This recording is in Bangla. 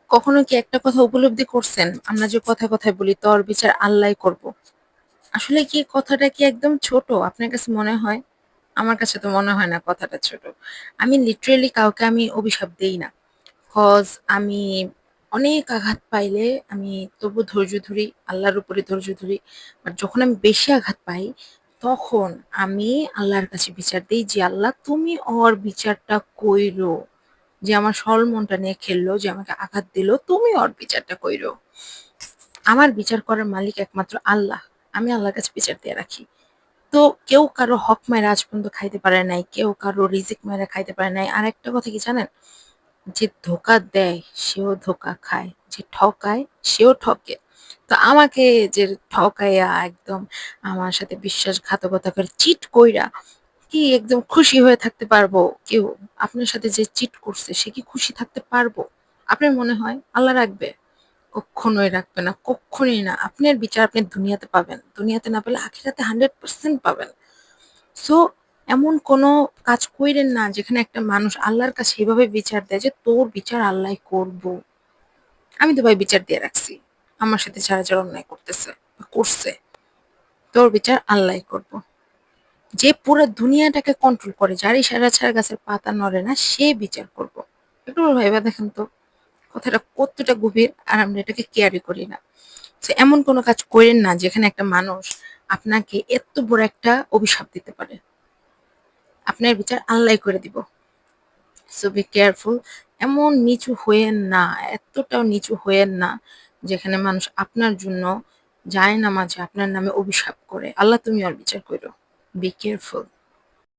কখনো কি একটা কথা উপলব্ধি করছেন? আমরা যে কথায়, কথায় বলি তর বিচার আল্লাহই করব। আসলে কি কথাটা কি একদম ছোট? আপনার কাছে মনে হয়? আমার কাছে তো মনে হয় না কথাটা ছোট। আমি লিটারেলি কাউকে আমি অভিশাপ দেই না। কজ আমি অনেক আঘাত পাইলে আমি তবু ধৈর্য ধরি, আল্লাহর উপরে ধৈর্য ধরি। বাট যখন আমি বেশি আঘাত পাই, তখন আমি আল্লাহর কাছে বিচার দেই যে, "আল্লাহ তুমি ওর বিচারটা কইরো। যে আমার সরল মনটা নিয়ে খেললো, যে আমাকে আঘাত দিলো, তুমি ওর বিচারটা কইরো।" আমার বিচার করার মালিক একমাত্র আল্লাহ। আমি আল্লাহর কাছে বিচার দিয়ে রাখি। তো কেউ কারো হক মাইরা আজ পর্যন্ত খাইতে পারে নাই, কেউ কারো রিজিক মাইরা খাইতে পারে নাই। আরেকটা কথা কি জানেন? যে ধোঁকা দেয় সেও ধোঁকা খায়, যে ঠকায় সেও ঠকে। তো আমাকে যে ঠকাইয়া একদম আমার সাথে বিশ্বাসঘাতকতা করে চিট কইরা কি একদম খুশি হয়ে থাকতে পারবো কেউ? আপনার সাথে যে চিট করছে সে কি খুশি থাকতে পারবো? আপনার মনে হয় আল্লাহ রাখবে? কক্ষনোই রাখবে না, কক্ষনোই না। আপনার বিচার আপনি দুনিয়াতে পাবেন। দুনিয়াতে না পেলে আখিরাতে 100% পাবেন। সো এমন কোনো কাজ কইরেন না যেখানে একটা মানুষ আল্লাহর কাছে এভাবে বিচার দেয় যে তোর বিচার আল্লাহই করব। আমি তো ভাই বিচার দিয়ে রাখছি। আমার সাথে যারা অন্যায় করতেছে, করছে, তোর বিচার আল্লাহই করব। যে পুরো দুনিয়াটাকে কন্ট্রোল করে, যার ইশারা ছাড়া গাছের পাতা নড়ে না, সে বিচার করব। একটু ভাইবা দেখেন তো কথাটা কতটা গভীর, আর আমরা এটাকে কেয়ারই করি না। তো এমন কোনো কাজ কইরেন না যেখানে একটা মানুষ আপনাকে এত বড় একটা অভিশাপ দিতে পারে। আপনার বিচার আল্লাহই করে দিব। So be careful. এমন নিচু হইয়েন না, এতটাও নিচু হইয়েন না যেখানে মানুষ আপনার জন্য জায়েনামাজে আপনার নামে অভিশাপ করে। আল্লাহ তুমি ওর বিচার কইরো। Be careful.